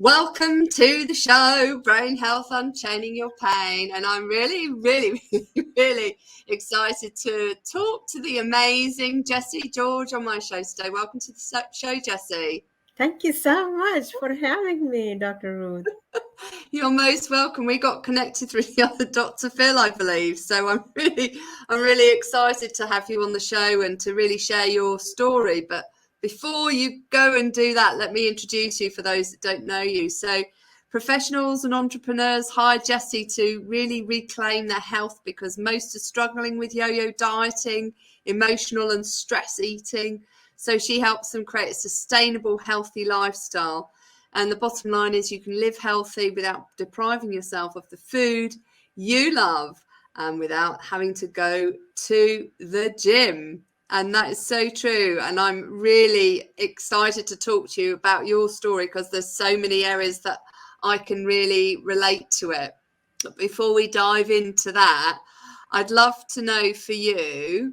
Welcome to the show, Brain Health Unchaining Your Pain. And I'm really excited to talk to the amazing Jessy George on my show today. Welcome to the show, Jessy. Thank you so much for having me, Dr. Ruth. You're most welcome. We got connected through the other Dr. Phil, I believe. So I'm really excited to have you on the show and to really share your story. But before you go and do that, let me introduce you for those that don't know you. So professionals and entrepreneurs hire Jessy to really reclaim their health because most are struggling with yo-yo dieting, emotional and stress eating. So she helps them create a sustainable, healthy lifestyle. And the bottom line is you can live healthy without depriving yourself of the food you love and without having to go to the gym. And that is so true. And I'm really excited to talk to you about your story because there's so many areas that I can really relate to it. But before we dive into that, I'd love to know for you,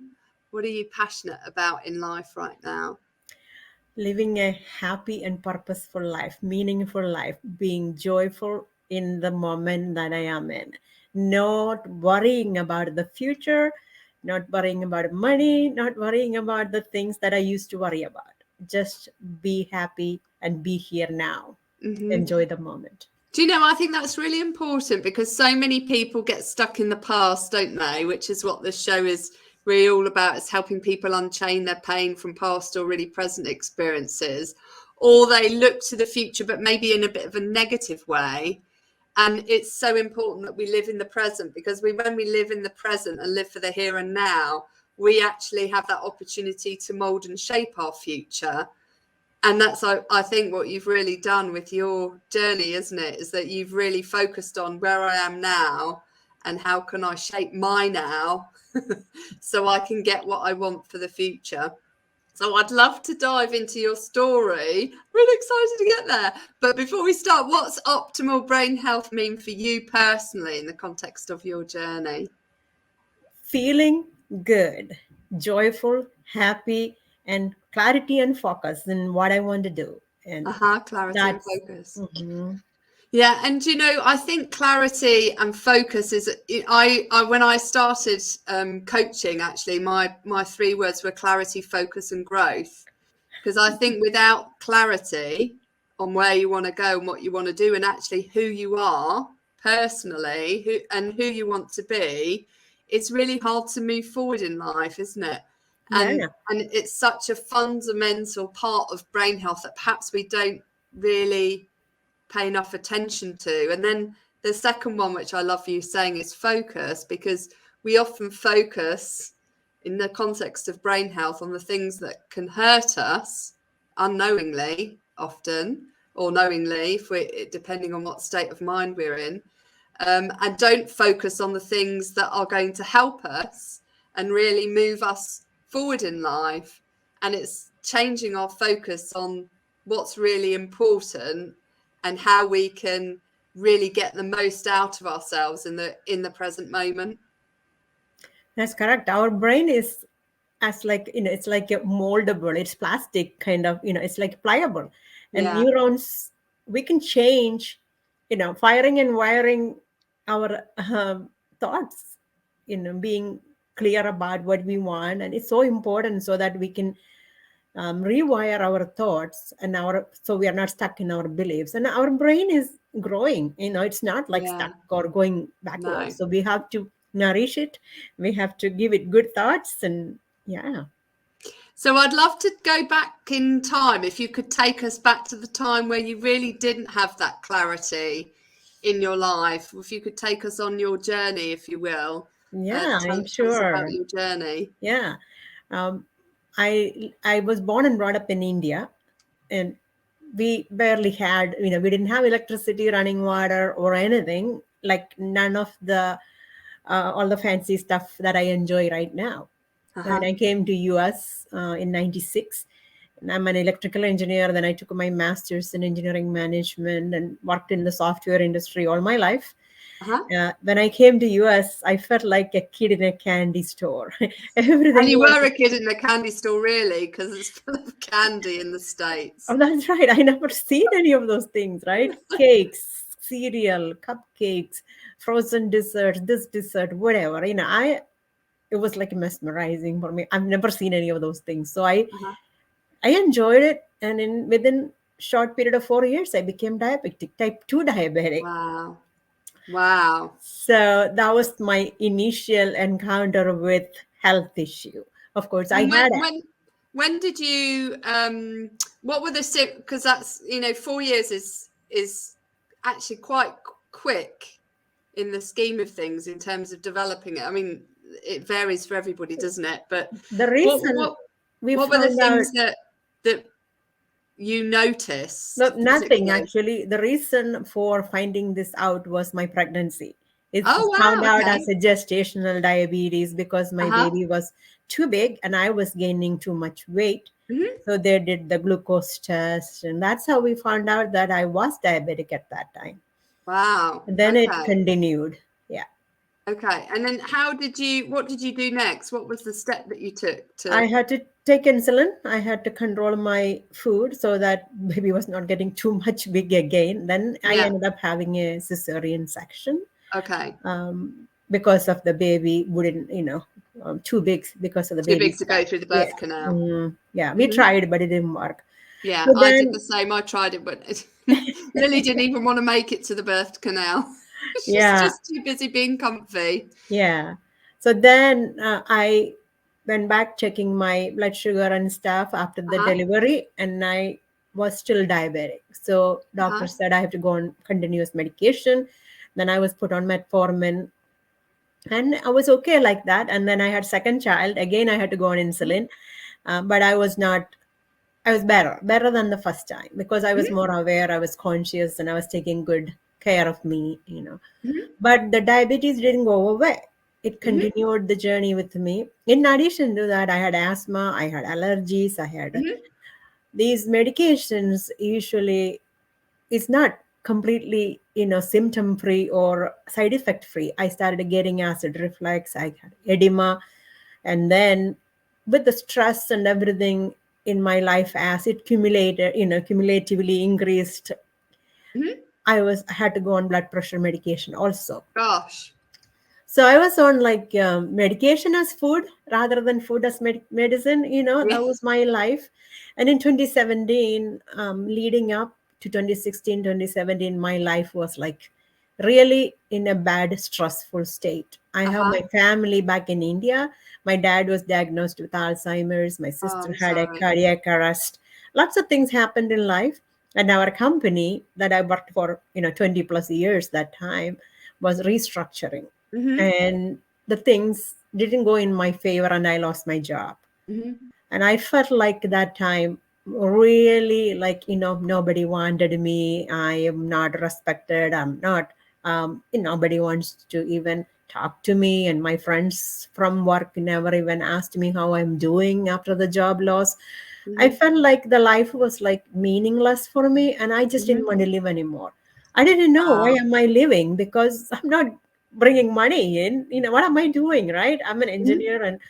what are you passionate about in life right now? Living a happy and purposeful life, meaningful life, being joyful in the moment that I am in, not worrying about the future, not worrying about money, not worrying about the things that I used to worry about. Just be happy and be here now. Mm-hmm. Enjoy the moment. Do you know, I think that's really important because so many people get stuck in the past, don't they? Which is what this show is really all about, is helping people unchain their pain from past or really present experiences. Or they look to the future, but maybe in a bit of a negative way. And it's so important that we live in the present because when we live in the present and live for the here and now, we actually have that opportunity to mold and shape our future. And that's, I think, what you've really done with your journey, isn't it? Is that you've really focused on where I am now and how can I shape my now so I can get what I want for the future. So I'd love to dive into your story. Really excited to get there. But before we start, what's optimal brain health mean for you personally in the context of your journey? Feeling good, joyful, happy, and clarity and focus in what I want to do. And Clarity and that's focus. Mm-hmm. Yeah, and you know, I think clarity and focus is. I when I started coaching, actually, my 3 words were clarity, focus, and growth. Because I think without clarity on where you want to go and what you want to do, and actually who you are personally, who you want to be, it's really hard to move forward in life, isn't it? And it's such a fundamental part of brain health that perhaps we don't really pay enough attention to. And then the second one, which I love you saying, is focus, because we often focus in the context of brain health on the things that can hurt us unknowingly often, or knowingly, if we depending on what state of mind we're in, and don't focus on the things that are going to help us and really move us forward in life. And it's changing our focus on what's really important and how we can really get the most out of ourselves in the present moment. That's correct. Our brain is as like, it's like a moldable, it's plastic kind of, it's like pliable. And neurons, we can change, firing and wiring our thoughts, being clear about what we want. And it's so important so that we can rewire our thoughts and so we are not stuck in our beliefs. And our brain is growing, it's not like stuck or going backwards. So we have to nourish it. We have to give it good thoughts. And so I'd love to go back in time. If you could take us back to the time where you really didn't have that clarity in your life, if you could take us on your journey, if you will. I'm sure. About your journey. I was born and brought up in India, and we barely had, we didn't have electricity, running water, or anything, like none of the all the fancy stuff that I enjoy right now. And I came to US in 96. And I'm an electrical engineer. Then I took my master's in engineering management and worked in the software industry all my life. When I came to US, I felt like a kid in a candy store. Everything. And you were a kid in a candy store, really, because it's full of candy in the States. Oh, that's right. I never seen any of those things, right? Cakes, cereal, cupcakes, frozen desserts, this dessert, whatever. It was like mesmerizing for me. I've never seen any of those things. So I enjoyed it. And within short period of 4 years, I became diabetic, type 2 diabetic. Wow. So that was my initial encounter with health issue. Of course, when did you what were the, because that's 4 years is actually quite quick in the scheme of things in terms of developing it. I mean, it varies for everybody, doesn't it? But the reason what were the things that you noticed? No, nothing actually. The reason for finding this out was my pregnancy. It's found out as a gestational diabetes because my baby was too big and I was gaining too much weight. So they did the glucose test, and that's how we found out that I was diabetic at that time. Wow. And then it continued. Yeah. Okay. And then what did you do next? What was the step that you took I had to take insulin. I had to control my food so that baby was not getting too much big again. Then I ended up having a cesarean section. Okay. Because of the baby wouldn't, too big because of the baby. Too big to go through the birth canal. We tried, but it didn't work. Yeah, so I did the same. I tried it, but Lily didn't even want to make it to the birth canal. She's just too busy being comfy. Yeah. So then I went back checking my blood sugar and stuff after the delivery, and I was still diabetic. So doctor said I have to go on continuous medication. Then I was put on metformin, and I was okay like that. And then I had second child. Again, I had to go on insulin, but I was better than the first time because I was more aware, I was conscious, and I was taking good care of me, But the diabetes didn't go away. It continued the journey with me. In addition to that, I had asthma, I had allergies, I had these medications. Usually it's not completely symptom free or side effect free. I started getting acid reflux, I had edema, and then with the stress and everything in my life as it cumulatively increased, I had to go on blood pressure medication also. Gosh. So I was on medication as food rather than food as medicine. That was my life. And in 2017, leading up to 2016, 2017, my life was really in a bad, stressful state. I have my family back in India. My dad was diagnosed with Alzheimer's. My sister had a cardiac arrest. Lots of things happened in life. And our company that I worked for, 20 plus years that time was restructuring. And the things didn't go in my favor and I lost my job. And I felt like that time really nobody wanted me. I am not respected. I'm not, nobody wants to even talk to me. And my friends from work never even asked me how I'm doing after the job loss. I felt like the life was meaningless for me and I just didn't want to live anymore. I didn't know why am I living because I'm not bringing money in. What am I doing, right? I'm an engineer and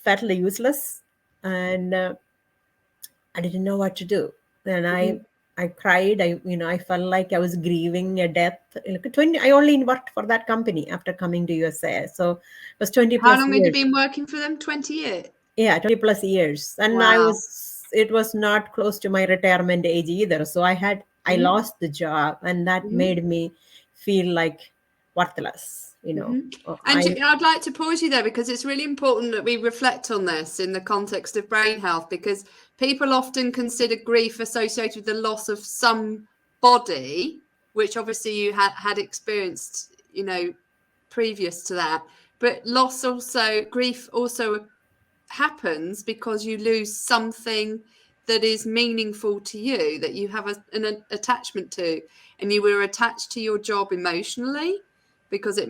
felt useless. And I didn't know what to do. And I cried. I felt like I was grieving a death. I only worked for that company after coming to USA. So it was 20 plus years. How long had you been working for them? 20 years? Yeah, 20 plus years. And it was not close to my retirement age either. So I lost the job and that made me feel like worthless, And I'd like to pause you there because it's really important that we reflect on this in the context of brain health, because people often consider grief associated with the loss of some body, which obviously you had experienced, previous to that. But grief also happens because you lose something that is meaningful to you, that you have an attachment to, and you were attached to your job emotionally because it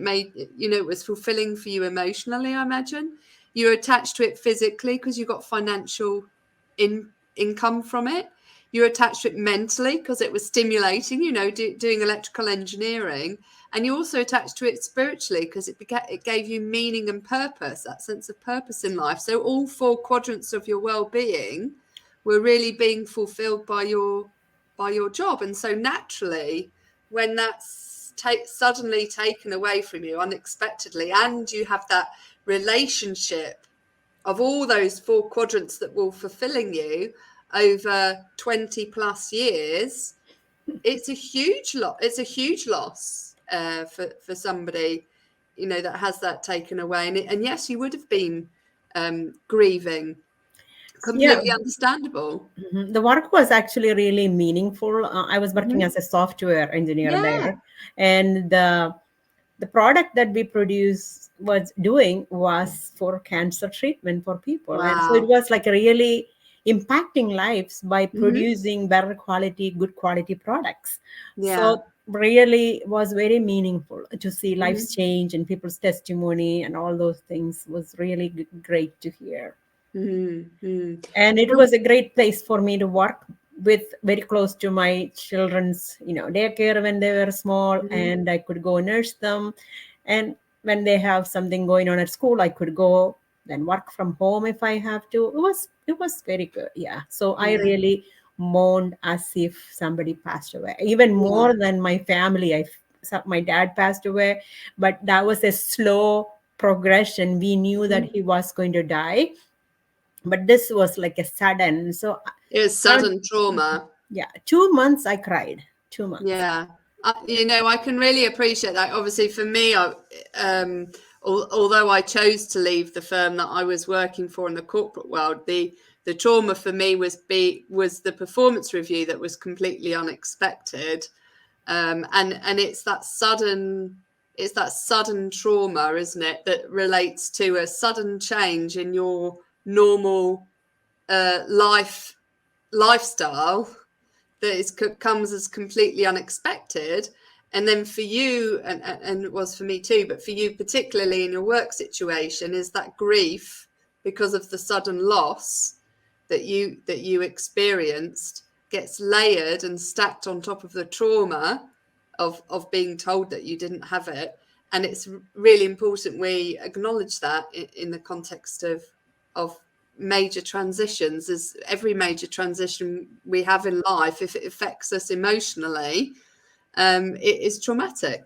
was fulfilling for you emotionally, I imagine. You're attached to it physically because you got financial income from it. You're attached to it mentally because it was stimulating, you know, doing electrical engineering. And you also attached to it spiritually because it gave you meaning and purpose, that sense of purpose in life. So all 4 quadrants of your well-being were really being fulfilled by your job. And so naturally, when that's suddenly taken away from you unexpectedly, and you have that relationship of all those 4 quadrants that were fulfilling you over 20 plus years, it's a huge loss for somebody, you know, that has that taken away. And yes, you would have been grieving. Completely understandable. The work was actually really meaningful. I was working as a software engineer there, and the product that we produced was for cancer treatment for people. Wow. And so it was like really impacting lives by producing better quality, good quality products. So really was very meaningful to see lives change and people's testimony and all those things was really great to hear. And it was a great place for me to work with, very close to my children's, you know, daycare when they were small, and I could go nurse them. And when they have something going on at school, I could go then work from home if I have to. It was very good. Yeah. So I really mourned as if somebody passed away, even more than my family. My dad passed away, but that was a slow progression. We knew that he was going to die, but this was like a sudden. So it was sudden trauma. 2 months I cried. 2 months. Yeah. You know, I can really appreciate that. Obviously for me, although I chose to leave the firm that I was working for in the corporate world, the trauma for me was the performance review that was completely unexpected. And it's that sudden trauma, isn't it, that relates to a sudden change in your normal lifestyle that comes as completely unexpected. And then for you, and it was for me too, but for you particularly in your work situation, is that grief because of the sudden loss that you experienced gets layered and stacked on top of the trauma of being told that you didn't have it. And it's really important we acknowledge that in the context of major transitions. As every major transition we have in life, if it affects us emotionally, it is traumatic.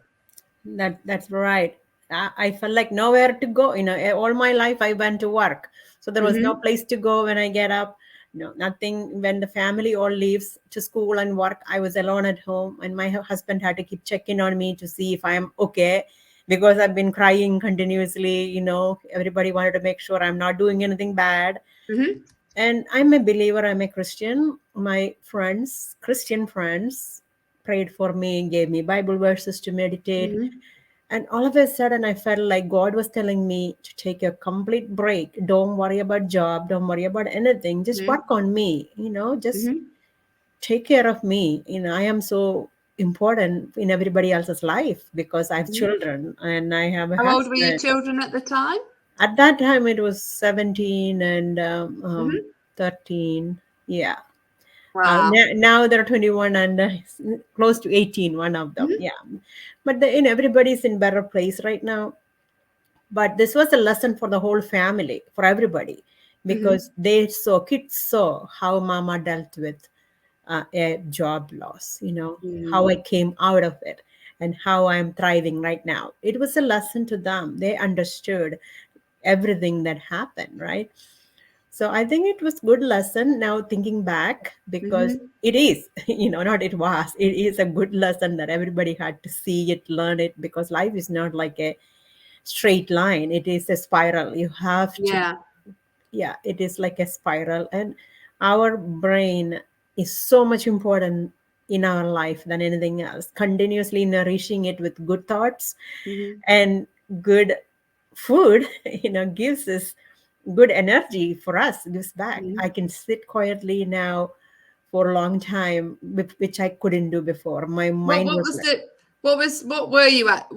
That's right. I felt like nowhere to go. You know, all my life I went to work, so there was no place to go when I get up. No, nothing. When the family all leaves to school and work, I was alone at home, and my husband had to keep checking on me to see if I'm okay, because I've been crying continuously. You know, everybody wanted to make sure I'm not doing anything bad. And I'm a believer. I'm a Christian. My friends, Christian friends, prayed for me, gave me Bible verses to meditate. And all of a sudden, I felt like God was telling me to take a complete break. Don't worry about job. Don't worry about anything. Just work on me. You know, just take care of me. You know, I am so important in everybody else's life because I have children and I have a husband. How old were your children at the time? At that time, it was 17 and 13. Yeah. Wow. Now they're 21 and close to 18, one of them. Yeah. But everybody's in better place right now. But this was a lesson for the whole family, for everybody, because kids saw how mama dealt with a job loss, you know, how I came out of it and how I'm thriving right now. It was a lesson to them. They understood everything that happened, right? So I think it was good lesson now thinking back, because it is, you know, not it was, it is a good lesson that everybody had to see it, learn it, because life is not like a straight line. It is a spiral. You have to, it is like a spiral. And our brain is so much important in our life than anything else. Continuously nourishing it with good thoughts and good food, you know, gives us good energy for us, gives back. I can sit quietly now for a long time, which I couldn't do before. My mind what were you at?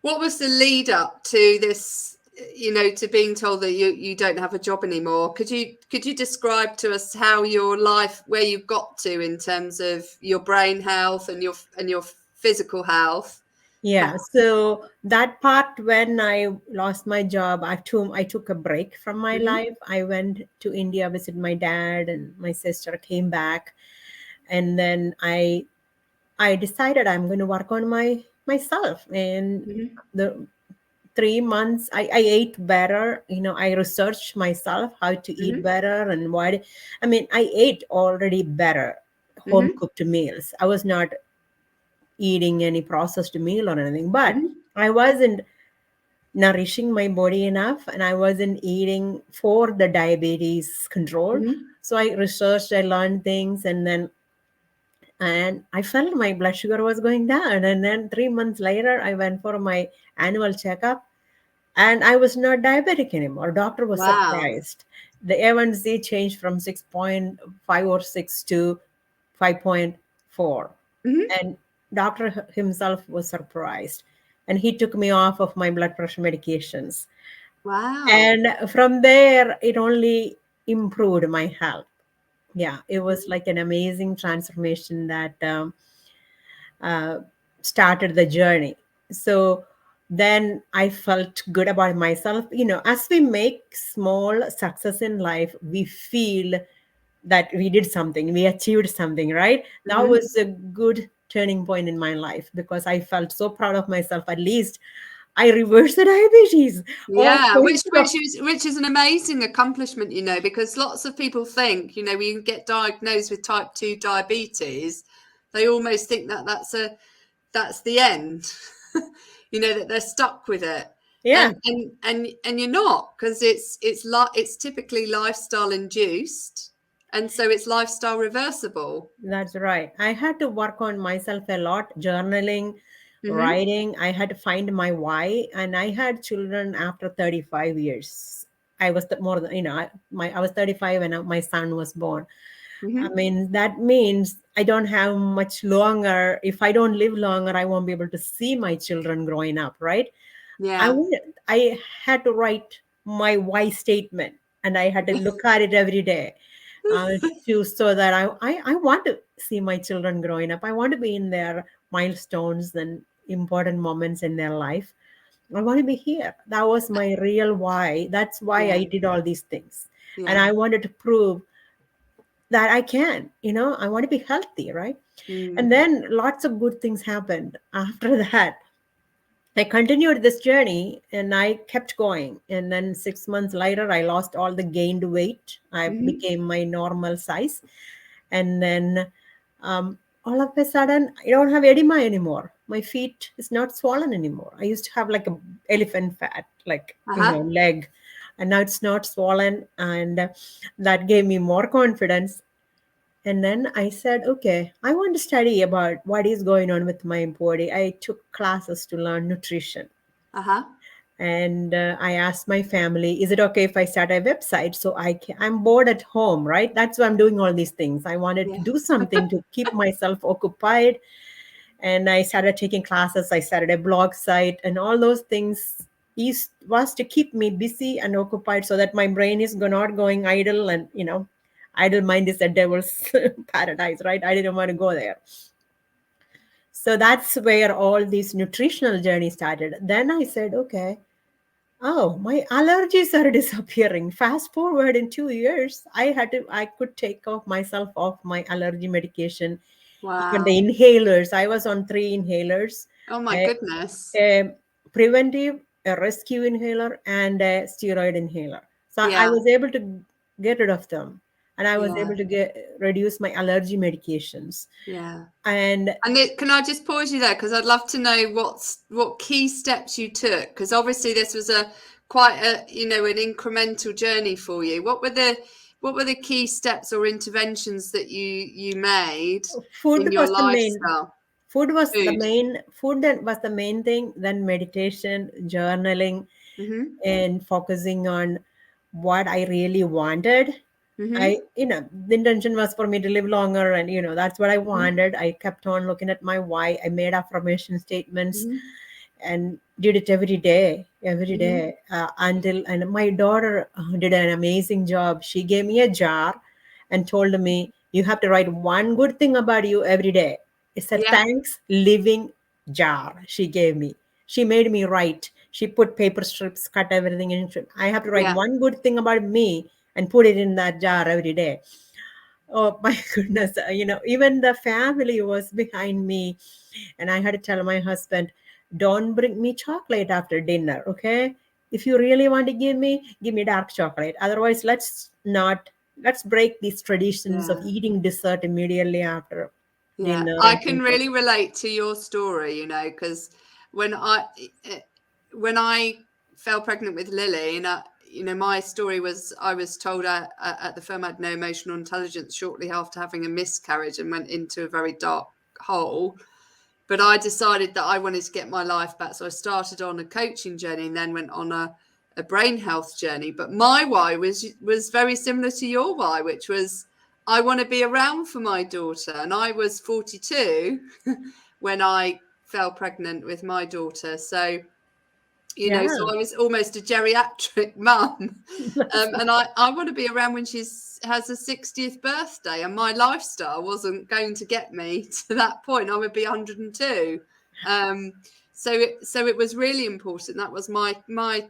What was the lead up to this you know, to being told that you don't have a job anymore. Could you describe to us how your life, where you got to in terms of your brain health and your physical health? Yeah, so that part, when I lost my job, I took a break from my Mm-hmm, life. I went to India, visit my dad and my sister, came back, and then I decided I'm going to work on myself. And mm-hmm, the 3 months, I ate better. I researched myself how to eat mm-hmm, better and what. I mean, I ate already better home mm-hmm, cooked meals. I was not eating any processed meal or anything, but mm-hmm, I wasn't nourishing my body enough, and I wasn't eating for the diabetes control. mm-hmm. So I researched, I learned things, and I felt my blood sugar was going down. And then 3 months later, I went for my annual checkup, and I was not diabetic anymore. Doctor was Wow. surprised. The A1C changed from 6.5 or 6 to 5.4. Mm-hmm. And doctor himself was surprised. And he took me off of my blood pressure medications. Wow. And from there, it only improved my health. Yeah, it was like an amazing transformation that uh, started the journey. So then I felt good about myself. As we make small success in life, we feel that we did something, we achieved something, right? That Mm-hmm. was a good turning point in my life because I felt so proud of myself. At least I reversed the diabetes. All Yeah, which kinds of. which is an amazing accomplishment, you know, because lots of people think, you know, when you get diagnosed with type 2 diabetes, they almost think that that's the end. You know, that they're stuck with it. Yeah, And you're not, because it's typically lifestyle induced, and so it's lifestyle reversible. that's right. I had to work on myself a lot, journaling, Mhm. writing. I had to find my why, and I had children after 35 years. I was more than, I was 35 when my son was born. I Mhm. mean, that means I don't have much longer. If I don't live longer, I won't be able to see my children growing up, right? I Yeah. would, I had to write my why statement, and I had to look at it every day, to so that I want to see my children growing up. I want to be in their milestones and important moments in their life. I want to be here. That was my real why. That's why Yeah. I did all these things. And Yeah. I wanted to prove that I can, I want to be healthy, right? And Mm. then lots of good things happened after that. I continued this journey and I kept going. And then 6 months later, I lost all the gained weight. I Mhm. became my normal size. And then all of a sudden, I don't have edema anymore. My feet is not swollen anymore. I used to have like a elephant fat, like, Uh-huh. leg. And now it's not swollen. And that gave me more confidence. And then I said, okay, I want to study about what is going on with my body. I took classes to learn nutrition. Uh-huh. And I asked my family, is it okay if I start a website? So I'm bored at home, right? That's why I'm doing all these things. I wanted to Yeah. do something to keep myself occupied. And I started taking classes. I started a blog site, and all those things was to keep me busy and occupied so that my brain is not going idle. And, idle mind is a devil's paradise, right? I didn't want to go there. So that's where all this nutritional journey started. Then I said, okay, oh, my allergies are disappearing. Fast forward in 2 years, I could take off myself off my allergy medication, even the Wow. inhalers. I was on 3 inhalers, Oh my a, goodness. a preventive, a rescue inhaler, and a steroid inhaler. So I Yeah. was able to get rid of them, and I was Yeah. able to reduce my allergy medications. Yeah. And And can I just pause you there, because I'd love to know what key steps you took, because obviously this was a quite a, you know, an incremental journey for you. What were the key steps or interventions that you made food in your was the main lifestyle? Food. food that was the main thing. Then meditation, journaling, Mhm. and focusing on what I really wanted. Mhm. The intention was for me to live longer, and that's what I Mhm. wanted. I kept on looking at my why. I made affirmation statements, Mhm. and did it every day, until, and my daughter did an amazing job. She gave me a jar and told me, you have to write one good thing about you every day. It's a thanks living jar she gave me. She made me write. She put paper strips, cut everything into it. I have to write one good thing about me and put it in that jar every day. Oh my goodness, even the family was behind me. And I had to tell my husband, don't bring me chocolate after dinner, okay? If you really want to give me dark chocolate. Otherwise, let's break these traditions of eating dessert immediately after dinner. I can really relate to your story, because when I fell pregnant with Lily, and my story was, I was told at the firm I had no emotional intelligence shortly after having a miscarriage and went into a very dark hole. But I decided that I wanted to get my life back. So I started on a coaching journey and then went on a brain health journey. But my why was very similar to your why, which was, I want to be around for my daughter. And I was 42 when I fell pregnant with my daughter. So, so I was almost a geriatric mum. And I want to be around when she has a 60th birthday. And my lifestyle wasn't going to get me to that point. I would be 102. So it was really important. That was my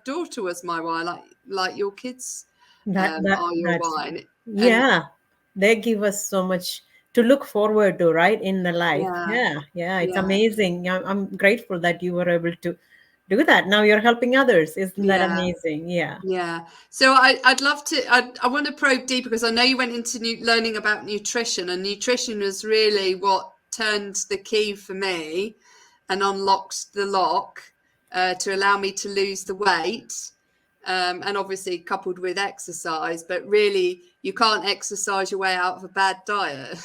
daughter was my why, like your kids are your why. They give us so much to look forward to, right, in the life. It's amazing. I'm grateful that you were able to do that. Now you're helping others. Isn't that amazing? So I'd love to, I want to probe deeper, because I know you went into learning about nutrition, and nutrition was really what turned the key for me and unlocked the lock to allow me to lose the weight. And obviously coupled with exercise, but really you can't exercise your way out of a bad diet.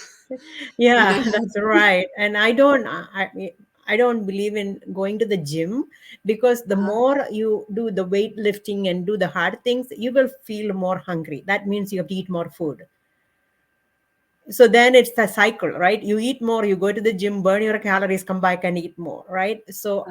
That's right. And I don't believe in going to the gym, because the more you do the weightlifting and do the hard things, you will feel more hungry. That means you have to eat more food. So then it's the cycle, right? You eat more, you go to the gym, burn your calories, come back and eat more, right? So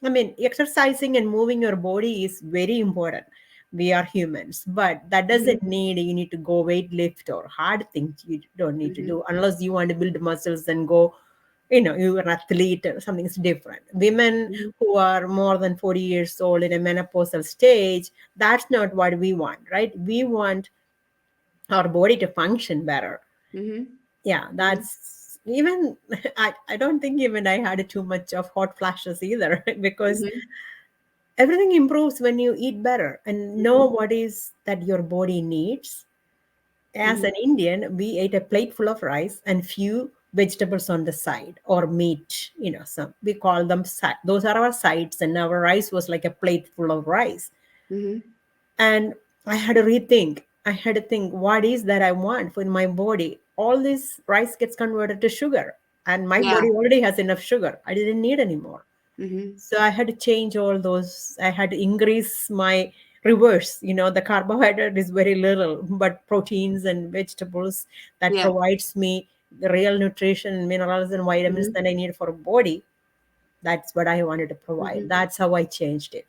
exercising and moving your body is very important. We are humans, but that doesn't need you need to go weight lift or hard things. You don't need to do, unless you want to build muscles and go, you're an athlete or something's different. Women who are more than 40 years old in a menopausal stage, that's not what we want, right? We want our body to function better. That's even I don't think even I had too much of hot flashes either, because everything improves when you eat better and know what is that your body needs. As an Indian, we ate a plate full of rice and few vegetables on the side, or meat, some we call them those are our sides, and our rice was like a plate full of rice. And I had to rethink. I had to think, what is that I want for my body? All this rice gets converted to sugar, and my body already has enough sugar. I didn't need any more. So I had to change all those. I had to increase my reverse. The carbohydrate is very little, but proteins and vegetables that provides me the real nutrition, minerals and vitamins that I need for a body. That's what I wanted to provide. That's how I changed it.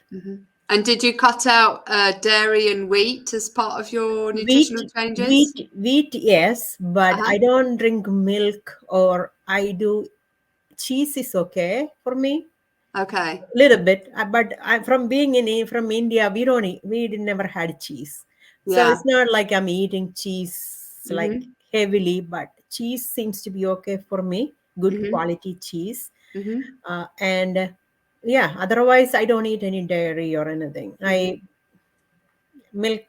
And did you cut out dairy and wheat as part of your nutritional changes? Wheat, yes, but I don't drink milk, or I do. Cheese is okay for me. Okay. A little bit, but from being from India, we never had cheese, so it's not like I'm eating cheese like heavily. But cheese seems to be okay for me. Good quality cheese, and otherwise I don't eat any dairy or anything. Milk,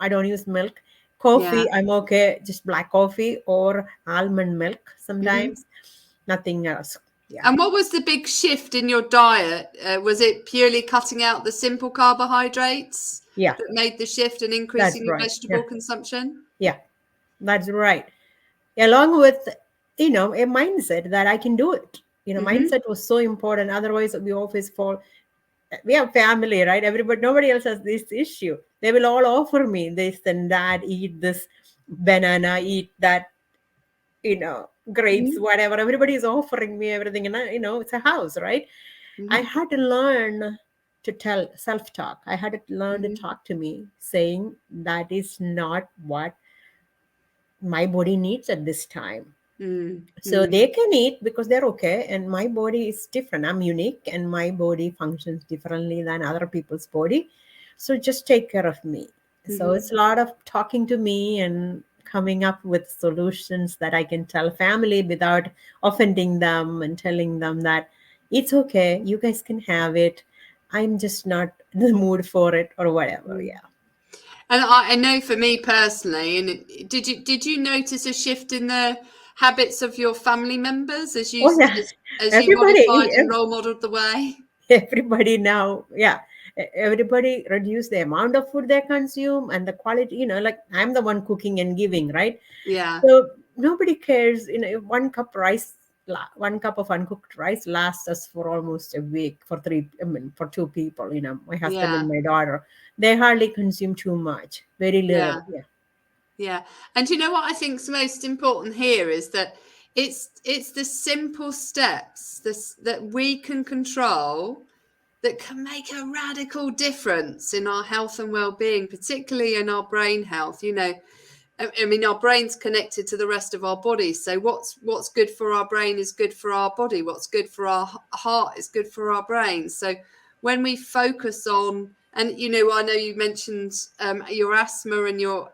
I don't use milk. Coffee, I'm okay, just black coffee or almond milk sometimes. Nothing else. And what was the big shift in your diet? Was it purely cutting out the simple carbohydrates that made the shift and increasing your vegetable consumption? That's right. Along with a mindset that I can do it. Mindset was so important. Otherwise we always fall. We have family, right? Nobody else has this issue. They will all offer me this and that, eat this banana, eat that, grapes, whatever. Everybody is offering me everything. And it's a house, right? I had to learn to tell self-talk. I had to learn to talk to me, saying that is not what my body needs at this time. So they can eat because they're okay, and my body is different. I'm unique, and my body functions differently than other people's body. So just take care of me. So it's a lot of talking to me and coming up with solutions that I can tell family without offending them, and telling them that it's okay, you guys can have it. I'm just not in the mood for it or whatever. Yeah. And I know for me personally, and did you notice a shift in the habits of your family members as you Oh yeah. as you modified Everybody, and role modeled the way? everybody now, yeah, everybody reduce the amount of food they consume and the quality, like I'm the one cooking and giving, right? Yeah, So nobody cares, if one cup of uncooked rice lasts us for almost a week for for two people, my husband yeah, and my daughter. They hardly consume too much, very little. yeah, Yeah. yeah. And you know what I think is most important here is that it's the simple steps that we can control that can make a radical difference in our health and well-being, particularly in our brain health. I mean, our brain's connected to the rest of our body. So what's good for our brain is good for our body. What's good for our heart is good for our brain. So when we focus on, and I know you mentioned your asthma and your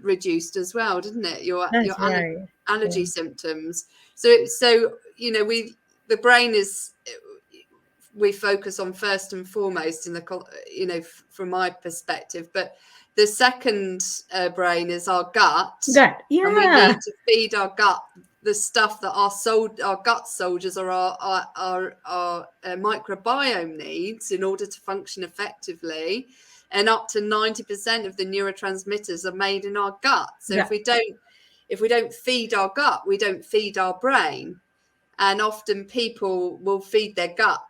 reduced as well, didn't it? Your That's right. allergy Yeah. symptoms. So the brain is, we focus on first and foremost in the from my perspective, but the second brain is our gut, Good. and we Yeah. need to feed our gut the stuff that our gut soldiers or our microbiome needs in order to function effectively. And up to 90% of the neurotransmitters are made in our gut. So Yeah. if we don't feed our gut, we don't feed our brain. And often people will feed their gut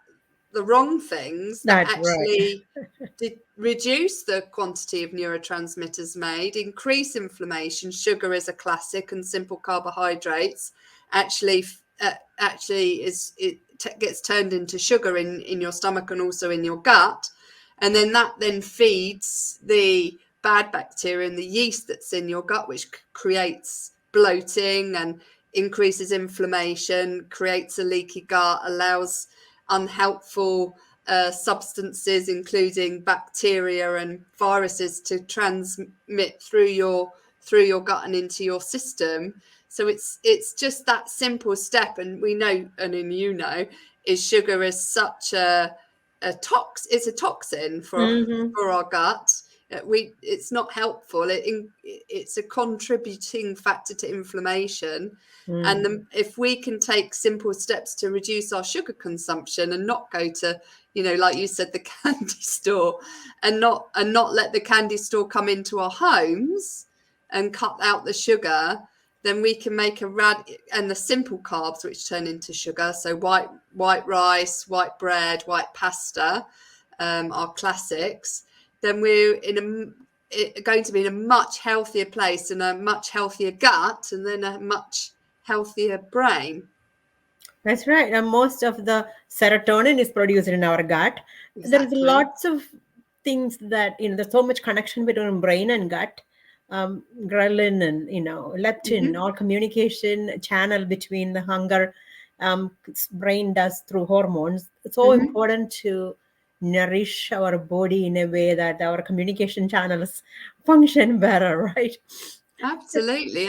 the wrong things that That's right. actually reduce the quantity of neurotransmitters made, increase inflammation. Sugar is a classic, and simple carbohydrates actually gets turned into sugar in your stomach and also in your gut, and then that feeds the bad bacteria and the yeast that's in your gut, which creates bloating and increases inflammation, creates a leaky gut, allows unhelpful substances, including bacteria and viruses, to transmit through your gut and into your system. So it's just that simple step. And we know, and is sugar is such it's a toxin for our gut. It's not helpful. It's a contributing factor to inflammation. And if we can take simple steps to reduce our sugar consumption and not go to, like you said, the candy store, and not let the candy store come into our homes and cut out the sugar, then we can make and the simple carbs, which turn into sugar. So white rice, white bread, white pasta, are classics. Then we're going to be in a much healthier place and a much healthier gut, and then a much healthier brain. That's right. And most of the serotonin is produced in our gut. There's Exactly. lots of things that, there's so much connection between brain and gut. Ghrelin and, leptin, all communication channel between the hunger brain does through hormones. It's so important to nourish our body in a way that our communication channels function better, right? Absolutely.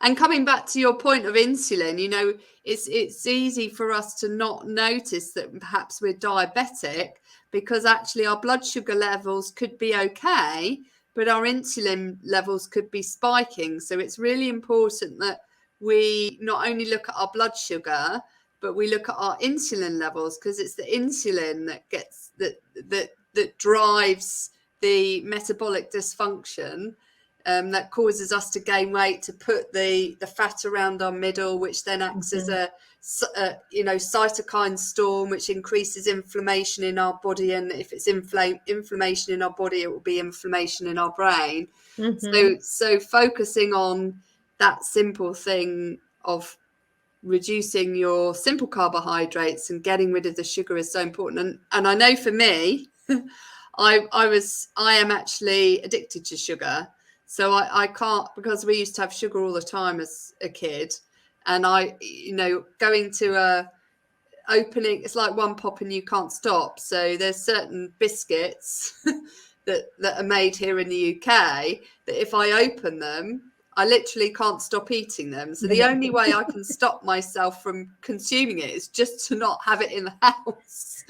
And coming back to your point of insulin, it's easy for us to not notice that perhaps we're diabetic, because actually our blood sugar levels could be okay, but our insulin levels could be spiking. So it's really important that we not only look at our blood sugar, but we look at our insulin levels, because it's the insulin that drives the metabolic dysfunction, that causes us to gain weight, to put the fat around our middle, which then acts as a cytokine storm, which increases inflammation in our body. And if it's inflammation in our body, it will be inflammation in our brain. So focusing on that simple thing of reducing your simple carbohydrates and getting rid of the sugar is so important. And I know for me, I am actually addicted to sugar. So I can't, because we used to have sugar all the time as a kid. And going to a opening, it's like one pop and you can't stop. So there's certain biscuits that are made here in the UK that if I open them, I literally can't stop eating them. So the only way I can stop myself from consuming it is just to not have it in the house.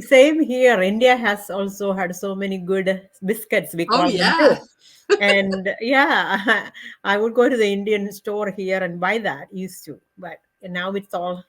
Same here. India has also had so many good biscuits, we call them too. And yeah, I would go to the Indian store here and buy that, used to. But now it's all,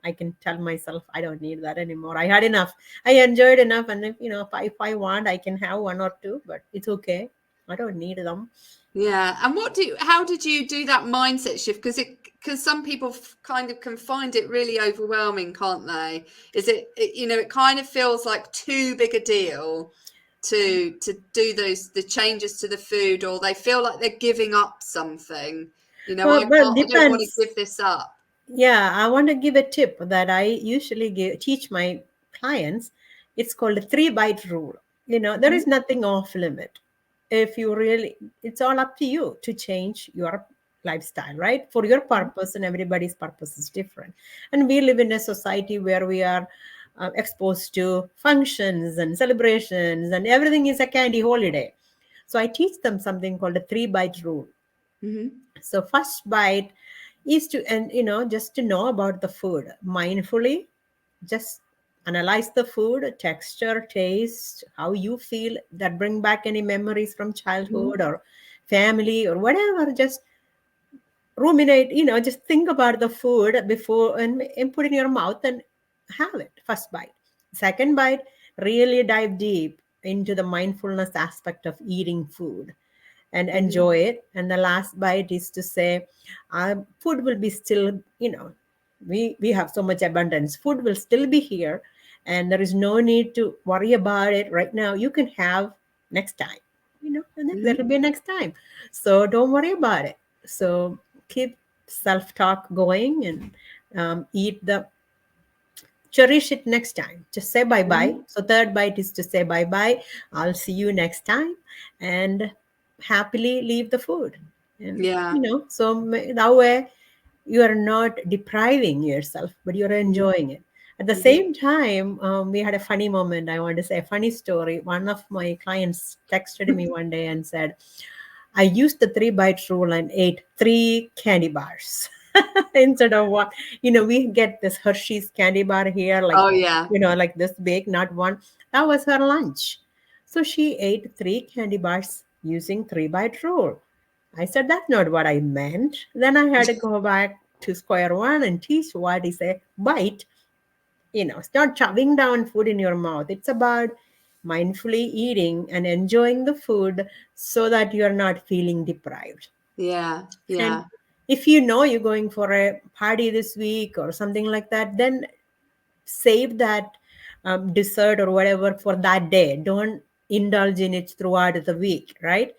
I can tell myself I don't need that anymore. I had enough. I enjoyed enough. And if I want, I can have one or two, but it's okay. I don't need them. Yeah. And how did you do that mindset shift? Because some people kind of can find it really overwhelming, can't they? Is it kind of feels like too big a deal to do the changes to the food, or they feel like they're giving up something. I don't want to give this up. Yeah, I want to give a tip that I usually teach my clients. It's called a 3-bite rule. There is nothing off limit. If you really, it's all up to you to change your lifestyle, right? For your purpose, and everybody's purpose is different. And we live in a society where we are exposed to functions and celebrations, and everything is a candy holiday. So I teach them something called a 3-bite rule. So first bite is to, and just to know about the food mindfully, just analyze the food, texture, taste, how you feel, that bring back any memories from childhood or family or whatever. Just ruminate, just think about the food before and put it in your mouth and have it. First bite. Second bite, really dive deep into the mindfulness aspect of eating food and enjoy it. And the last bite is to say, food will be still, we have so much abundance. Food will still be here, and there is no need to worry about it right now. You can have next time, and then there will be next time. So don't worry about it. So keep self-talk going and cherish it next time. Just say bye-bye. So third bite is to say bye-bye. I'll see you next time. And happily leave the food. And, so that way you are not depriving yourself, but you're enjoying it. At the same time, we had a funny moment. I want to say a funny story. One of my clients texted me one day and said, I used the 3-bite rule and ate 3 candy bars instead of one. We get this Hershey's candy bar here, like, like this big, not one. That was her lunch. So she ate 3 candy bars using 3-bite rule. I said, that's not what I meant. Then I had to go back to square one and teach what is a bite. It's not shoving down food in your mouth. It's about mindfully eating and enjoying the food so that you're not feeling deprived. Yeah. And if you're going for a party this week or something like that, then save that dessert or whatever for that day. Don't indulge in it throughout the week, right?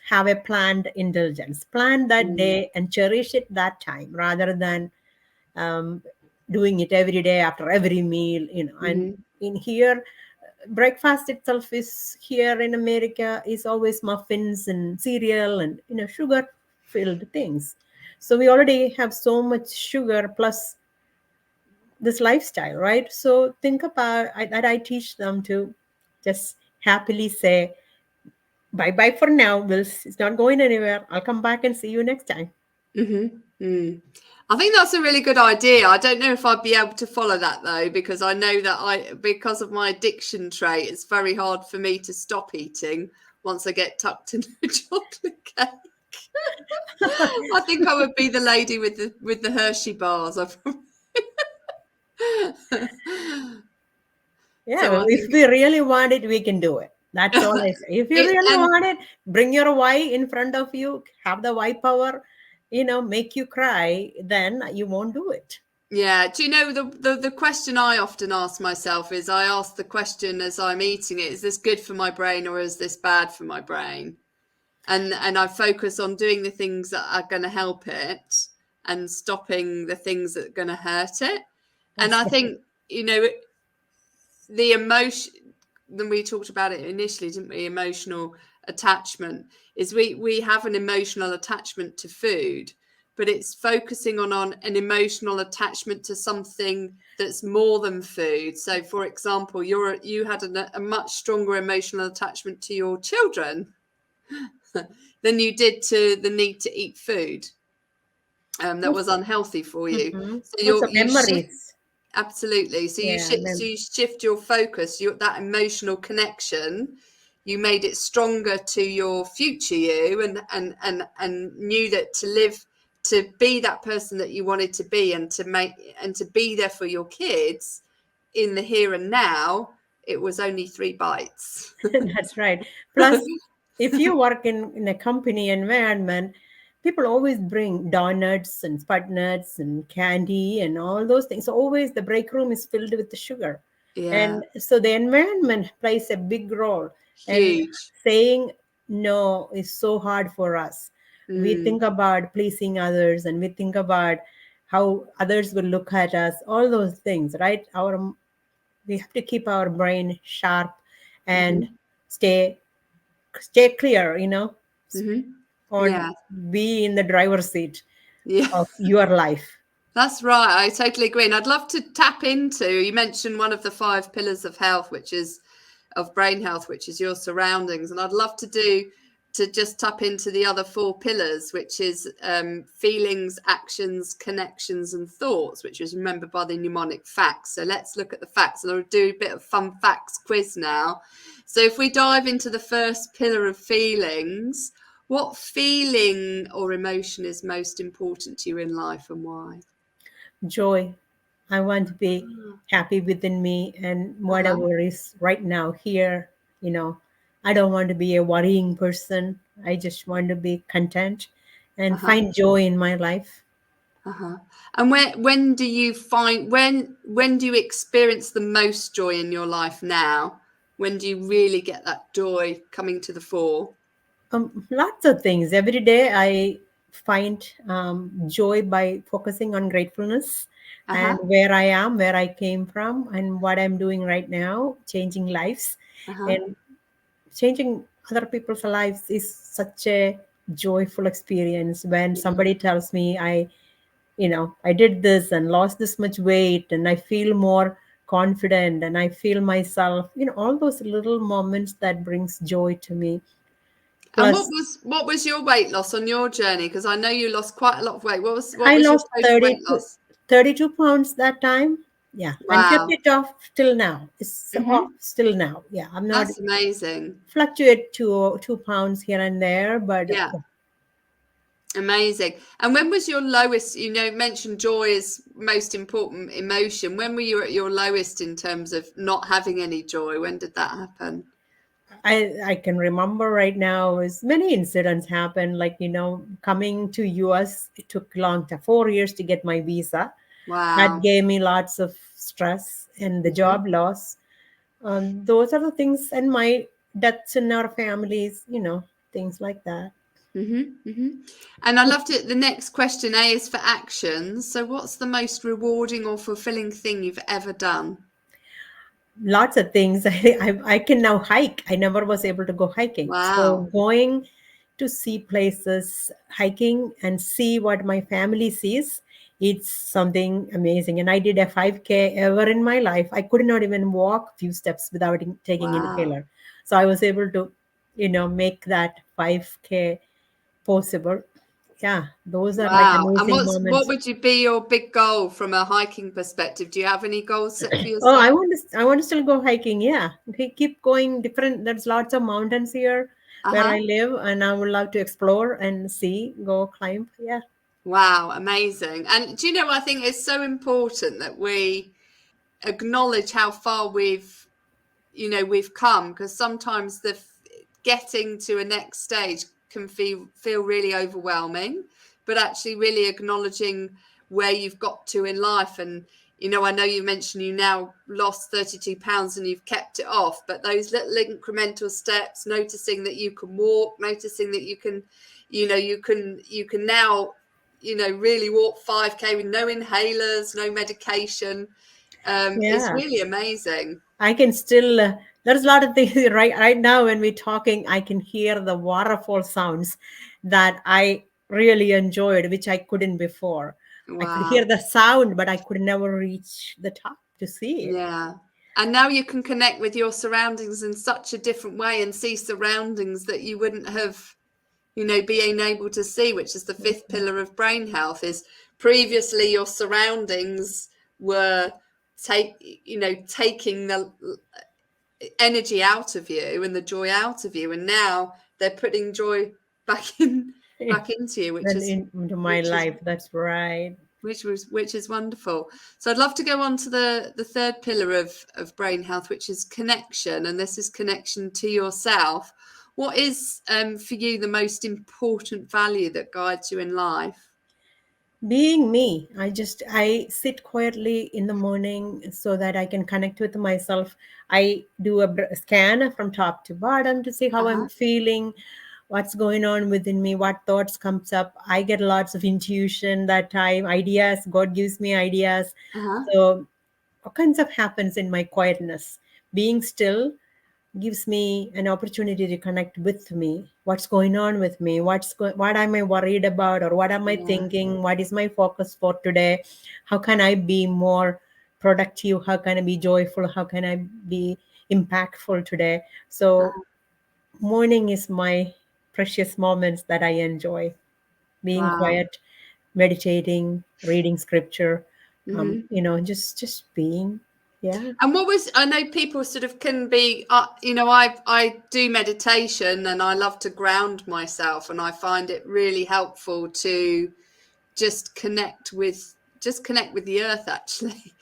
Have a planned indulgence. Plan that day and cherish it that time rather than doing it every day after every meal, And in here, breakfast itself is here in America is always muffins and cereal and sugar filled things. So we already have so much sugar plus this lifestyle, right? So think about that. I teach them to just happily say bye for now. It's not going anywhere. I'll come back and see you next time. I think that's a really good idea. I don't know if I'd be able to follow that though, because I know that because of my addiction trait, it's very hard for me to stop eating once I get tucked into a chocolate cake. I think I would be the lady with the Hershey bars. If we really want it, we can do it. That's all I say. If you really want it, bring your why in front of you, have the why power, make you cry, then you won't do it. Yeah. Do you know the question I often ask myself is, I ask the question as I'm eating it, is this good for my brain or is this bad for my brain? And I focus on doing the things that are going to help it. and stopping the things that are going to hurt it. And I think, the emotion, then we talked about it initially, didn't we? Emotional attachment is we have an emotional attachment to food, but it's focusing on an emotional attachment to something that's more than food. So, for example, you had a much stronger emotional attachment to your children than you did to the need to eat food that was unhealthy for you. Mm-hmm. So you shift, absolutely. So you shift your focus, that emotional connection. You made it stronger to your future you, and knew that to be that person that you wanted to be, and to be there for your kids in the here and now. It was only 3 bites. That's right. Plus, if you work in a company environment, people always bring donuts and spud nuts and candy and all those things. So always the break room is filled with the sugar. Yeah. And so the environment plays a big role. And Huge. saying no is so hard for us. We think about pleasing others, and we think about how others will look at us, all those things, right? We have to keep our brain sharp and stay clear, or Yeah. be in the driver's seat Yeah. of your life. That's right. I totally agree. And I'd love to tap into, you mentioned one of the 5 pillars of health, of brain health, which is your surroundings. And I'd love to just tap into the other 4 pillars, which is feelings, actions, connections, and thoughts, which is remembered by the mnemonic facts. So let's look at the facts, and I'll do a bit of fun facts quiz now. So if we dive into the first pillar of feelings, what feeling or emotion is most important to you in life, and why? Joy. I want to be happy within me, and whatever is right now here, I don't want to be a worrying person. I just want to be content and find joy in my life. And when do you experience the most joy in your life now? When do you really get that joy coming to the fore? Lots of things. Every day I find joy by focusing on gratefulness and where I am, where I came from, and what I'm doing right now, changing lives. And changing other people's lives is such a joyful experience when somebody tells me I did this and lost this much weight, and I feel more confident, and I feel myself, all those little moments that brings joy to me. And Plus, what was your weight loss on your journey? Because I know you lost quite a lot of weight. What was I your lost total weight loss? 32 pounds that time. Yeah. And kept Wow. it off till now. It's off still now. Yeah. I'm not That's amazing. fluctuate to 2 pounds here and there, but Yeah. Amazing. And when was your lowest? Mentioned joy is most important emotion. When were you at your lowest in terms of not having any joy? When did that happen? I can remember right now is many incidents happened, like coming to US. It took long time, 4 years to get my visa. Wow. That gave me lots of stress, and the job loss. Those are the things, and my deaths in our families, things like that. And I loved it. The next question, A, is for actions. So what's the most rewarding or fulfilling thing you've ever done? Lots of things. I can now hike. I never was able to go hiking. So Wow. going to see places, hiking, and see what my family sees, it's something amazing. And I did a 5K ever in my life. I could not even walk a few steps without taking inhaler. So I was able to, make that 5K possible. Yeah, those are like amazing And moments. what would you be your big goal from a hiking perspective? Do you have any goals set for yourself? Oh, I want to still go hiking. Yeah, we keep going different. There's lots of mountains here where I live, and I would love to explore and go climb. Yeah. Wow, amazing. And do you know, I think it's so important that we acknowledge how far we've come, because sometimes getting to a next stage can feel really overwhelming, but actually really acknowledging where you've got to in life. And I know you mentioned you now lost 32 pounds and you've kept it off, but those little incremental steps, noticing that you can walk, noticing that you can now really walk 5K with no inhalers, no medication. It's really amazing. I can still, there's a lot of things right now when we're talking, I can hear the waterfall sounds that I really enjoyed, which I couldn't before. Wow. I could hear the sound, but I could never reach the top to see it. Yeah. And now you can connect with your surroundings in such a different way and see surroundings that you wouldn't have, being able to see, which is the fifth pillar of brain health. Is previously your surroundings were taking the energy out of you and the joy out of you, and now they're putting joy back into you, which is into my life. That's right. Which is wonderful. So I'd love to go on to the third pillar of brain health, which is connection, and this is connection to yourself. What is for you the most important value that guides you in life? Being me. I sit quietly in the morning so that I can connect with myself. I do a scan from top to bottom to see how I'm feeling, what's going on within me, what thoughts comes up. I get lots of intuition that time, ideas. God gives me ideas. So all kinds of happens in my quietness. Being still gives me an opportunity to connect with me. What's going on with me? What am I worried about, or what am I thinking? What is my focus for today? How can I be more productive? How can I be joyful? How can I be impactful today? So morning is my precious moments that I enjoy. Being quiet, meditating, reading scripture, just being. Yeah. And I know people sort of can be, I do meditation and I love to ground myself, and I find it really helpful to just connect with the earth, actually.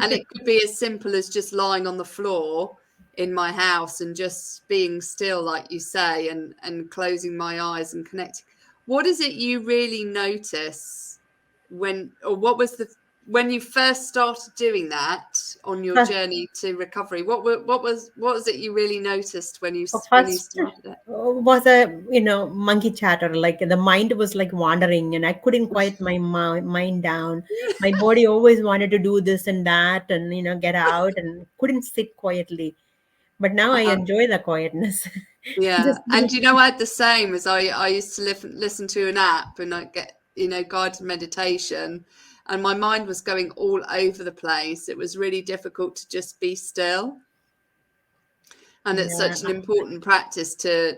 And it could be as simple as just lying on the floor in my house and just being still, like you say, and closing my eyes and connecting. What is it you really notice when you first started doing that on your journey to recovery? What was it you really noticed when you started it? Was a monkey chatter, like the mind was like wandering and I couldn't quiet my mind down. My body always wanted to do this and that and get out and couldn't sit quietly, but now I enjoy the quietness. Yeah. And I had the same, as I used to listen to an app and I get guided meditation, and my mind was going all over the place. It was really difficult to just be still. And it's such an important practice to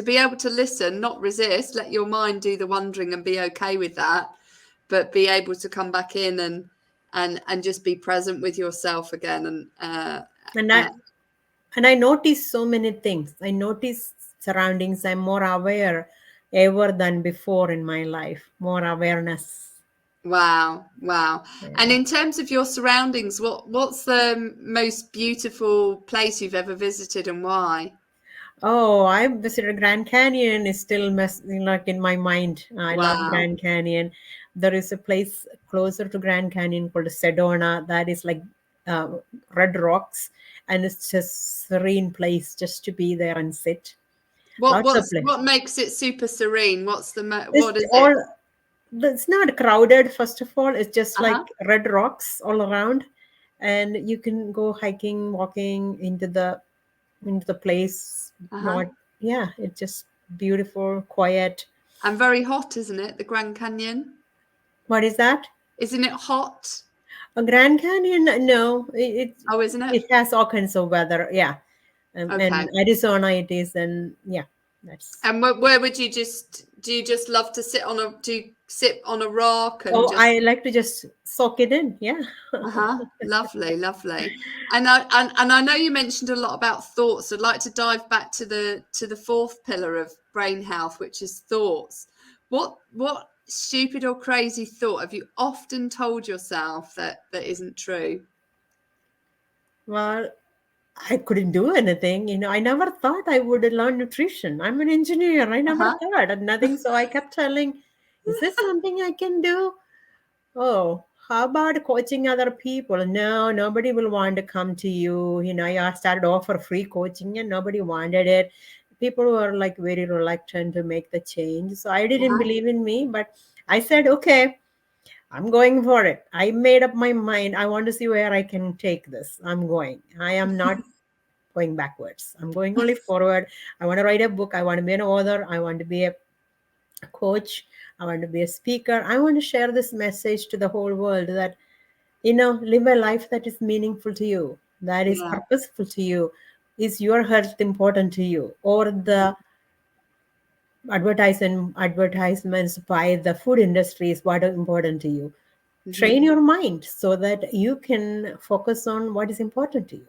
be able to listen, not resist, let your mind do the wondering and be okay with that, but be able to come back in and just be present with yourself again. And I notice so many things. I notice surroundings. I'm more aware ever than before in my life. More awareness. Wow. Yeah. And in terms of your surroundings, what's the most beautiful place you've ever visited and why? Oh, I visited Grand Canyon. Is still like in my mind. I love Grand Canyon. There is a place closer to Grand Canyon called Sedona that is like red rocks, and it's just serene place just to be there and sit. What makes it super serene? What is it? It's not crowded. First of all, it's just like red rocks all around, and you can go hiking, walking into the place. It's just beautiful, quiet, and very hot, isn't it? The Grand Canyon. What is that? Isn't it hot? A Grand Canyon? No, isn't it? It has all kinds of weather. Yeah, and Arizona it is, and that's. And where would you do you just love to sit on a rock? And I like to just soak it in. Yeah. Lovely. And I know you mentioned a lot about thoughts. I'd like to dive back to the fourth pillar of brain health, which is thoughts. What stupid or crazy thought have you often told yourself that isn't true? Well, I couldn't do anything. I never thought I would learn nutrition. I'm an engineer. I never thought nothing. So I kept telling, is this something I can do? Oh, how about coaching other people? No, nobody will want to come to you. I started offer free coaching and nobody wanted it. People were like very reluctant to make the change. So I didn't believe in me, but I said, okay, I'm going for it. I made up my mind. I want to see where I can take this. I'm going. I am not going backwards. I'm going only forward. I want to write a book. I want to be an author. I want to be a coach. I want to be a speaker. I want to share this message to the whole world that, live a life that is meaningful to you, that is Yeah. purposeful to you. Is your health important to you? Or the advertisements by the food industry is what is important to you? Train your mind so that you can focus on what is important to you.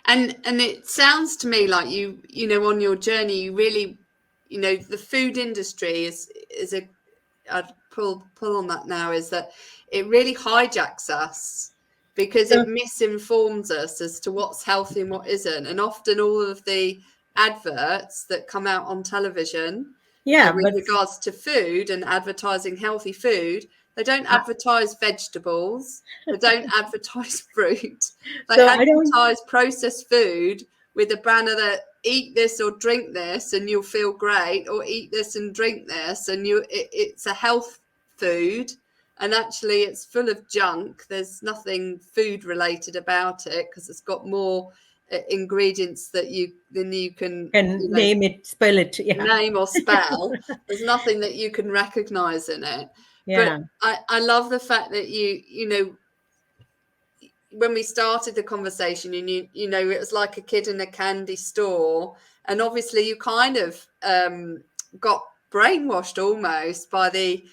And it sounds to me like you on your journey, you really, the food industry is a, I'd pull on that now, is that it really hijacks us because it misinforms us as to what's healthy and what isn't. And often all of the adverts that come out on television with regards to food and advertising healthy food, they don't advertise vegetables, they don't advertise fruit, they advertise processed food with a banner that eat this or drink this and you'll feel great, or eat this and drink this and it's a health food, and actually it's full of junk. There's nothing food related about it because it's got more ingredients than you can name it, spell it, name or spell. There's nothing that you can recognize in it. But I love the fact that you when we started the conversation, it was like a kid in a candy store, and obviously you kind of got brainwashed almost by the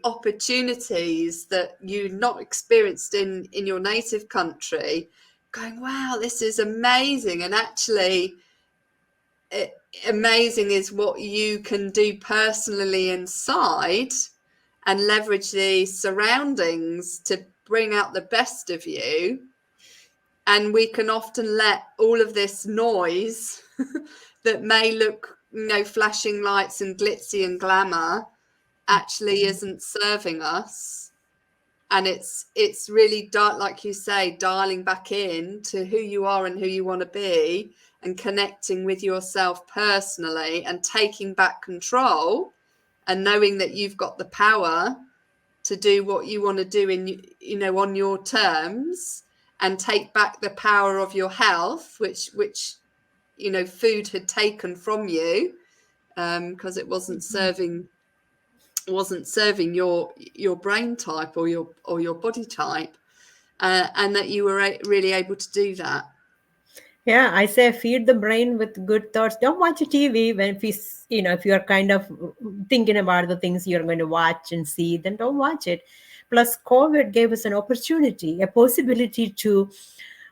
opportunities that you not experienced in your native country, going, wow, this is amazing. And actually amazing is what you can do personally inside and leverage the surroundings to bring out the best of you. And we can often let all of this noise that may look, flashing lights and glitzy and glamour actually isn't serving us. And it's really like you say, dialing back in to who you are and who you want to be, and connecting with yourself personally and taking back control and knowing that you've got the power to do what you want to do on your terms, and take back the power of your health, which food had taken from you because it wasn't serving your brain type or your body type, and that you were really able to do that. Yeah, I say feed the brain with good thoughts. Don't watch a TV if you're kind of thinking about the things you're going to watch and see, then don't watch it. Plus, COVID gave us an opportunity, a possibility to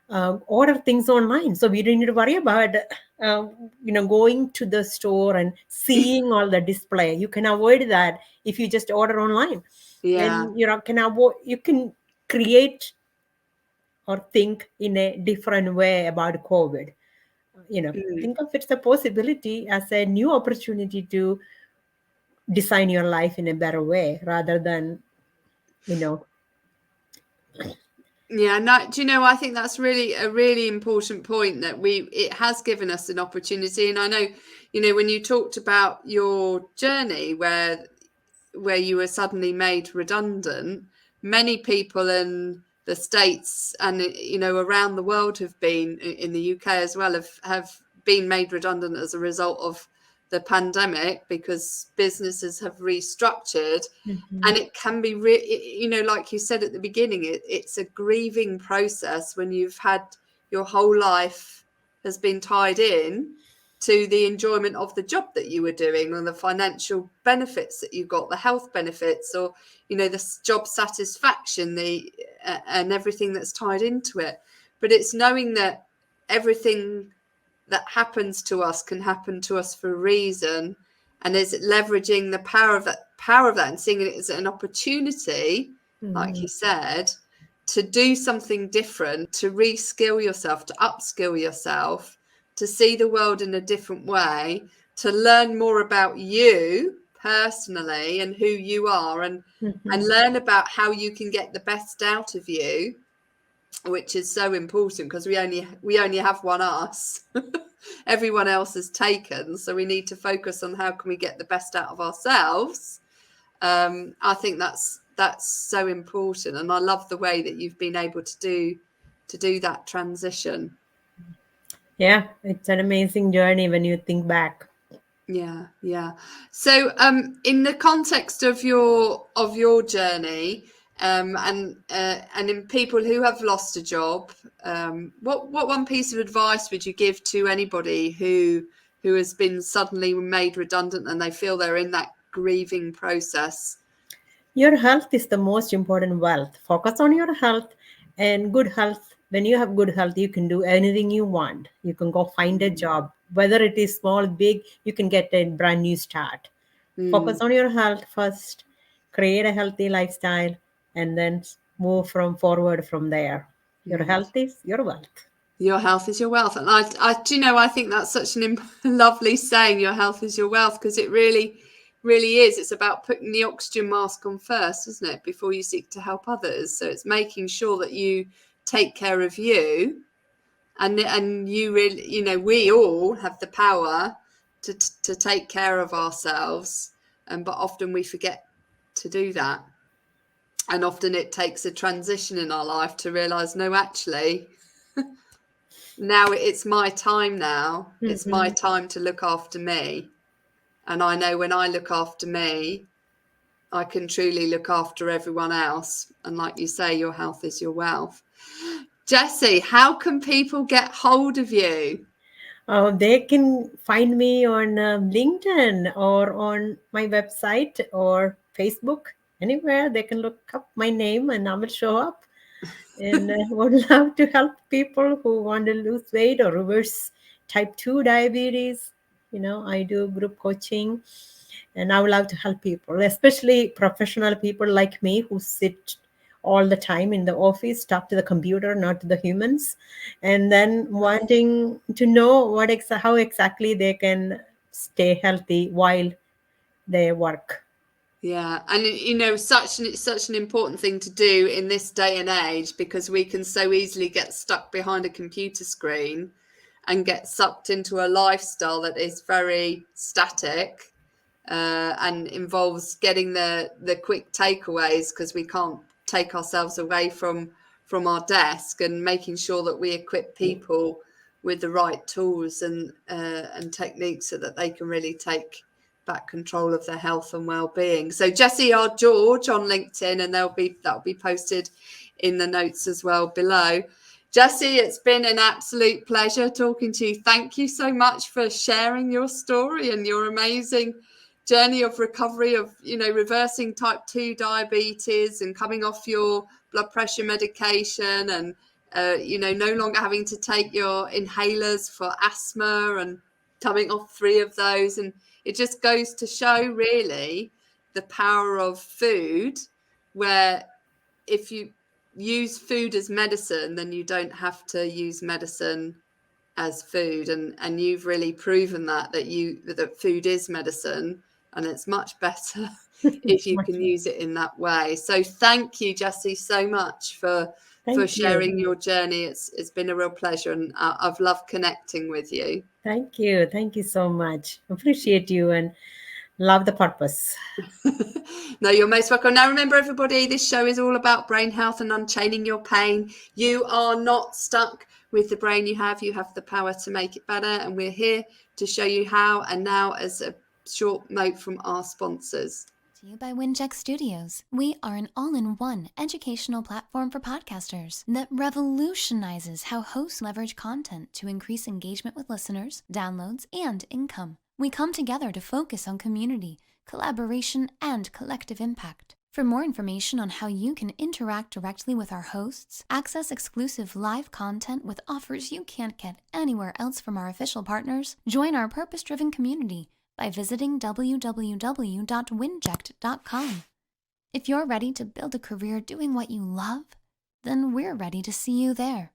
order things online. So we didn't need to worry about, going to the store and seeing all the display. You can avoid that if you just order online. Yeah. And, you can create or think in a different way about COVID. Think of it as a possibility, as a new opportunity to design your life in a better way rather than, Yeah, no, do you know, I think that's really a really important point, that it has given us an opportunity. And I know, when you talked about your journey where you were suddenly made redundant, many people in the States and around the world have been, in the UK as well, have been made redundant as a result of the pandemic, because businesses have restructured. And it can be like you said at the beginning, it's a grieving process when you've had your whole life has been tied in to the enjoyment of the job that you were doing, and the financial benefits that you got, the health benefits, or the job satisfaction, and everything that's tied into it. But it's knowing that everything that happens to us can happen to us for a reason, and is it leveraging the power of that and seeing it as an opportunity, like you said, to do something different, to reskill yourself, to upskill yourself, to see the world in a different way, to learn more about you personally and who you are, and learn about how you can get the best out of you, which is so important, because we only have one us. everyone else has taken. So we need to focus on how can we get the best out of ourselves. I think that's so important, and I love the way that you've been able to do that transition. Yeah, it's an amazing journey when you think back. Yeah. So, in the context of your journey, and in people who have lost a job, what one piece of advice would you give to anybody who has been suddenly made redundant and they feel they're in that grieving process? Your health is the most important wealth. Focus on your health and good health. When you have good health, you can do anything you want. You can go find a job, whether it is small, big, you can get a brand new start. Focus on your health first, create a healthy lifestyle, and then move forward from there. Your health is your wealth. Your health is your wealth. And I do you know, I think that's such an lovely saying, your health is your wealth, because it really is. It's about putting the oxygen mask on first, isn't it, before you seek to help others. So it's making sure that you take care of you, and you really, you know, we all have the power to take care of ourselves, but often we forget to do that. And often it takes a transition in our life to realize, no, actually, now it's my time now. It's my time to look after me. And I know when I look after me, I can truly look after everyone else. And like you say, your health is your wealth. Jessy, how can people get hold of you? They can find me on LinkedIn or on my website or Facebook. Anywhere they can look up my name and I will show up. And would love to help people who want to lose weight or reverse type 2 diabetes. I do group coaching, and I would love to help people, especially professional people like me who sit all the time in the office, talk to the computer, not to the humans, and then wanting to know how exactly they can stay healthy while they work. Yeah, and you know, it's such an important thing to do in this day and age, because we can so easily get stuck behind a computer screen and get sucked into a lifestyle that is very static, and involves getting the quick takeaways because we can't take ourselves away from our desk, and making sure that we equip people with the right tools and techniques so that they can really take back control of their health and well-being. So Jessy R. George on LinkedIn, and that'll be posted in the notes as well below. Jessy, it's been an absolute pleasure talking to you. Thank you so much for sharing your story and your amazing journey of recovery, of, you know, reversing type 2 diabetes and coming off your blood pressure medication, and you know, no longer having to take your inhalers for asthma, and coming off 3 of those. And it just goes to show really the power of food, where if you use food as medicine, then you don't have to use medicine as food. And you've really proven that food is medicine, and it's much better if you can use it in that way. So thank you, Jessy, so much for sharing your journey. It's been a real pleasure, and I've loved connecting with you. Thank you so much. Appreciate you and love the purpose. No, you're most welcome. Now remember, everybody, this show is all about brain health and unchaining your pain. You are not stuck with the brain you have the power to make it better, and we're here to show you how. And now, as a short note from our sponsors. To you by WINJECT Studios. We are an all-in-one educational platform for podcasters that revolutionizes how hosts leverage content to increase engagement with listeners, downloads, and income. We come together to focus on community, collaboration, and collective impact. For more information on how you can interact directly with our hosts, access exclusive live content with offers you can't get anywhere else from our official partners, join our purpose-driven community by visiting www.winject.com. If you're ready to build a career doing what you love, then we're ready to see you there.